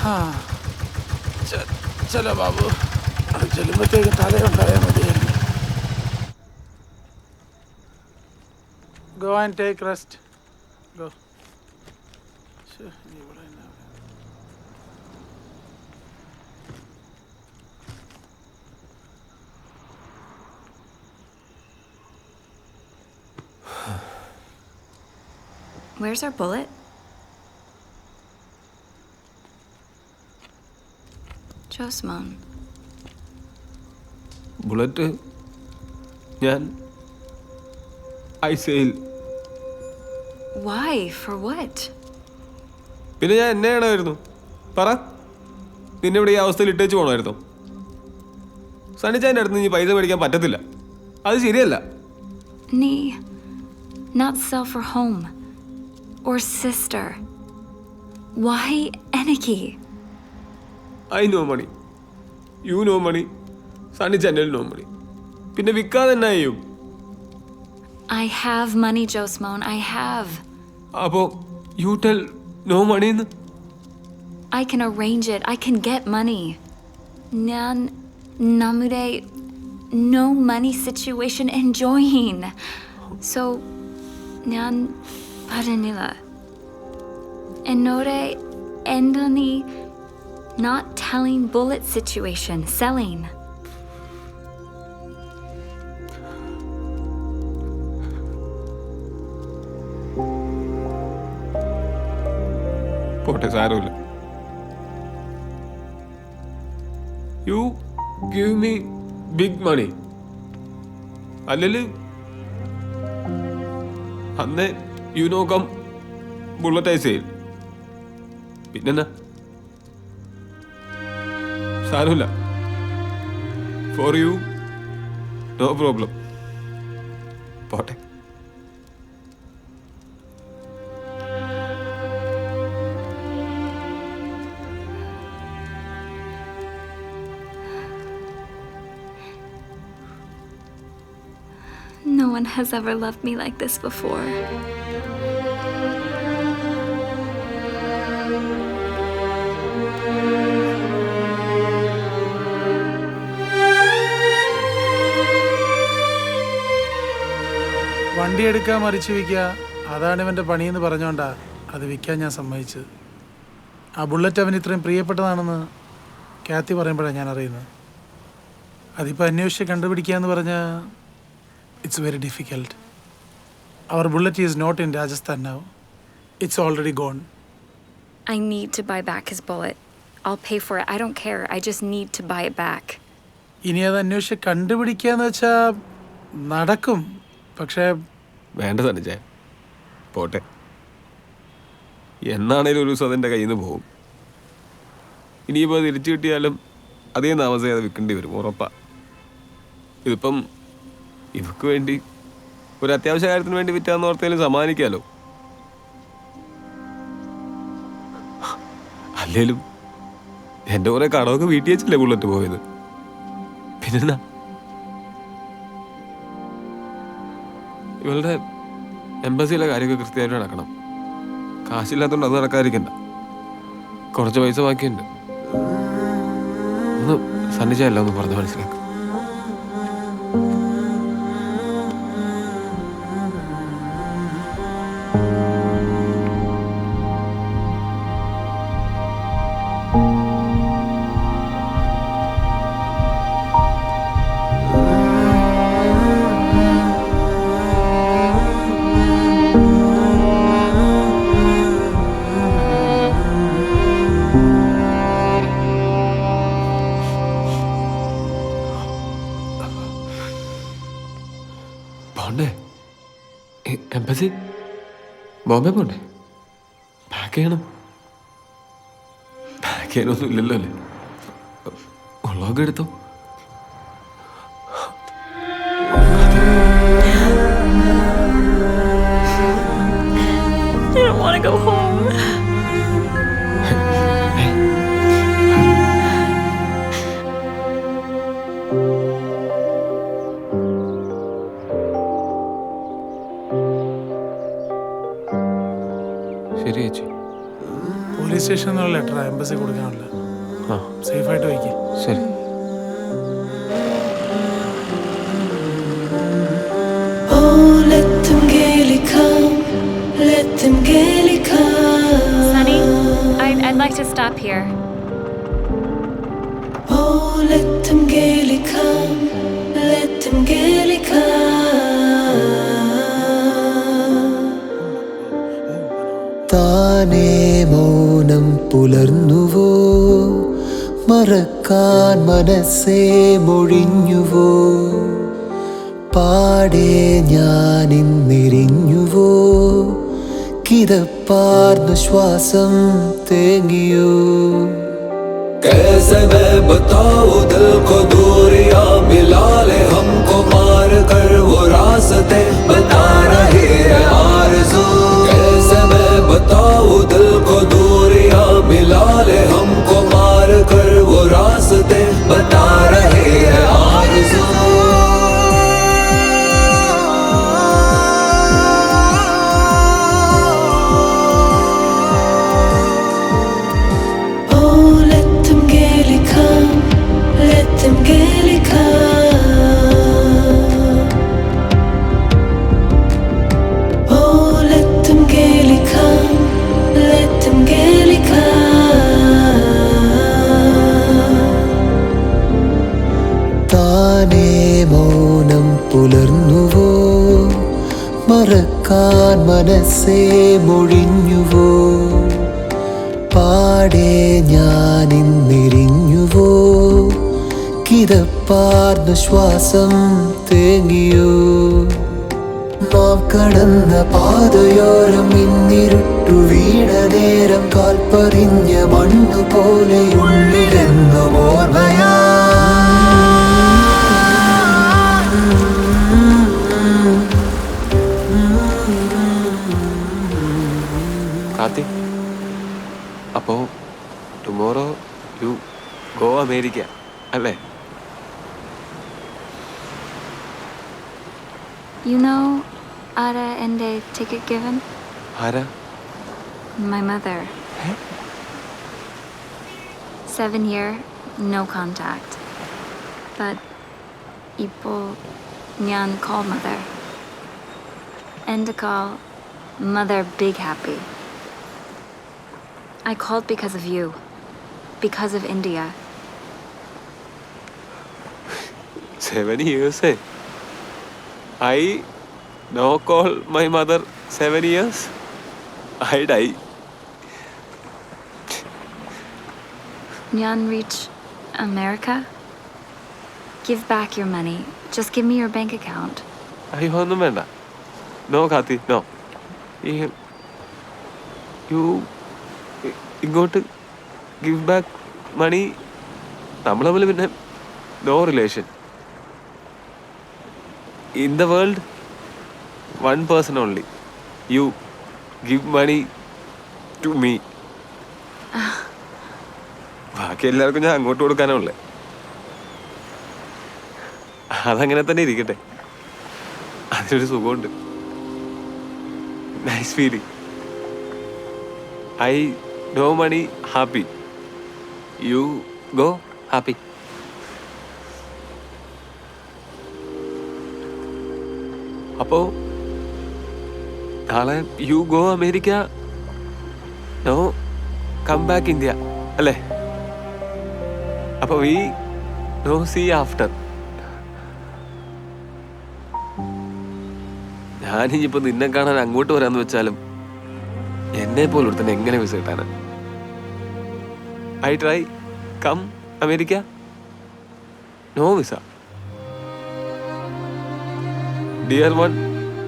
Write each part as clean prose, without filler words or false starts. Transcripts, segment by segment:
हाँ चलो बाबू ചെല്ലുമ്പോഴത്തേക്ക് തലയുണ്ടായാൽ മതിയായിരുന്നു. Go and take rest. Go. Where's our bullet? Josman. Bullet ഞാൻ ഐസയിൽ. Why? For what? പിന്നെ ഞാൻ എന്നെ ആണായിരുന്നു പറ. നിന്നെ ഇവിടെ ഈ അവസ്ഥയിൽ ഇട്ടേച്ച് പോകണമായിരുന്നു. സണ്ണിച്ചാൻ്റെ അടുത്ത് നീ പൈസ മേടിക്കാൻ പറ്റത്തില്ല, അത് ശരിയല്ല. Nee, not sell for home or sister. Why Aniki? I no money, you no money, സണ്ണിച്ചാൻ്റെ നോ മണി. പിന്നെ വിൽക്കാതെ തന്നെ ചെയ്യും. I have money, Josmone. I have. അപ്പോൾ യു ടെൽ നോ മണിന്ന്. I can arrange it. I can get money. Nan namude no money situation enjoying. So nan paranila. Enore endani not telling bullet situation, selling. പോട്ടെ, സാരമില്ല. You give me big money. അല്ലെങ്കിൽ അന്നേ you no come ബുള്ളറ്റൈസ് ചെയ്യും. പിന്നെന്നാ, സാരമില്ല. For you no problem. പോട്ടെ. No one has ever loved me like this before. വണ്ടി എടുക്കാൻ മറിച്ച് വിൽക്കുക, അതാണ് ഇവൻ്റെ പണിയെന്ന് പറഞ്ഞോണ്ടാ അത് വിൽക്കാൻ ഞാൻ സമ്മതിച്ചത്. ആ ബുള്ളറ്റ് അവന് ഇത്രയും പ്രിയപ്പെട്ടതാണെന്ന് കാത്തി പറയുമ്പോഴാണ് ഞാൻ അറിയുന്നത്. അതിപ്പോൾ അന്വേഷിച്ച് കണ്ടുപിടിക്കുക എന്ന് പറഞ്ഞാൽ it's very difficult. Our bullet is not in Rajasthan now. It's already gone. I need to buy back his bullet. I'll pay for it. I don't care. I just need to buy it back. ഇനി അത് അന്വേഷിച്ച് കണ്ടുപിടിക്കുക എന്ന് വെച്ചാൽ നടക്കും, പക്ഷേ വേണ്ട സണ്ണിച്ചായ, പോട്ടെ. എന്നാണേലും ഒരു ദിവസം അതെൻ്റെ കയ്യിൽ നിന്ന് പോകും. ഇനിയിപ്പോൾ തിരിച്ചു കിട്ടിയാലും അതേ താമസം അത് വിൽക്കേണ്ടി വരും, ഉറപ്പാ. ഇതിപ്പം ഇവക്ക് വേണ്ടി ഒരു അത്യാവശ്യ കാര്യത്തിന് വേണ്ടി വിറ്റാന്ന് ഓർത്തേലും സമ്മാനിക്കാമല്ലോ. അല്ലേലും എൻ്റെ കുറെ കടമൊക്കെ വീട്ടിൽ വെച്ചില്ലേ ബുള്ളറ്റ് പോയത്. പിന്നെന്താ, ഇവളുടെ എംബസിയിലെ കാര്യമൊക്കെ കൃത്യമായിട്ട് നടക്കണം. കാശില്ലാത്തതുകൊണ്ട് അത് നടക്കാതിരിക്കണ്ട. കുറച്ച് പൈസ ബാക്കിയുണ്ട്. ഒന്ന് സണ്ണിച്ചായല്ല ഒന്ന് പറഞ്ഞ് മനസ്സിലാക്കും. പോണ്ടേ? എംബസി ബോംബെ പോണ്ടേ? പാക്ക് ചെയ്യണം. പാക്ക് ചെയ്യാനൊന്നും ഇല്ലല്ലോ അല്ലേ? ഉള്ളതൊക്കെ എടുത്തോ. I don't want to go home. ശരി ചേച്ചി. പോലീസ് സ്റ്റേഷനിൽ നിന്നുള്ള ലെറ്റർ എംബസി കൊടുക്കാനുള്ള. ആ സേഫായിട്ട് വയ്ക്കുക. ശരി. Let them gaily come, let them gaily come. Sunny, I'd like to stop here. Oh, let them gaily come, let them gaily come. താനേ മൗനം പുലർന്നുവോ, മറക്കാൻ മനസ്സേ മൊഴിഞ്ഞുവോ, പാടെ ഞാനിന്നെരിഞ്ഞുവോ, കിതപ്പാർന്ന ശ്വാസം തേങ്ങിയോ. कैसे मैं बताऊं दिल को दूरियां मिला ले हमको मार कर वो रास्ते बता रही है आरज़ू. कैसे मैं बताऊं दिल को दूरियां मिला ले हमको मार कर वो रास्ते बता रही है आरज़ू. Let them gaily come. Oh, let them gaily come, let them gaily come. താനേ മൗനം പുലർന്നുവോ, മറക്കാൻ മനസ്സേ മൊഴിഞ്ഞുവോ, പാടെ ഞാനിന്നെരിഞ്ഞുവോ, കിതപ്പാർന്ന ശ്വാസം തേങ്ങിയോ. നാം കടന്ന പാതയോരം ഇന്നിരുട്ടു വീണ നേരം, കാൽപ്പറിഞ്ഞ മണ്ണു പോലെ ഉള്ളിലെന്നു ഓർമ്മയാ. കാർത്തി, അപ്പോൾ ടുമോറോ യു ഗോ അമേരിക്ക അല്ലേ? You know, Ara and a ticket given? ആരാ? My mother. 7 year, no contact. But ipo nyan call mother. End a call, mother big happy. I called because of you. Because of India. 7 years eh? I no call my mother 7 years. I die. Nyan reach America? Give back your money. Just give me your bank account. അയ്യോ ഒന്നും വേണ്ട. No കാത്തി no. You ഇങ്ങോട്ട് give back money. നമ്മൾ തമ്മിൽ പിന്നെ no relation. In the world, one person only. You give money to me. ബാക്കി എല്ലാവർക്കും ഞാൻ അങ്ങോട്ട് കൊടുക്കാനുള്ളേ. അതങ്ങനെ തന്നെ ഇരിക്കട്ടെ. അതിനൊരു സുഖമുണ്ട്. Nice feeling. I no money happy. You go happy. അപ്പോ നാളെ you go America, no come back India അല്ലേ? അപ്പൊ വി നോ സീ ആഫ്റ്റർ. ഞാനിപ്പോ നിന്നെ കാണാൻ അങ്ങോട്ട് വരാന്ന് വെച്ചാലും എന്നെ പോലെ തന്നെ എങ്ങനെ വിസ കിട്ടാനാ? I try come America, no visa. Dear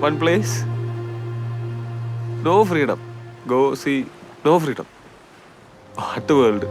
one place, no freedom. Go see, no freedom. What world?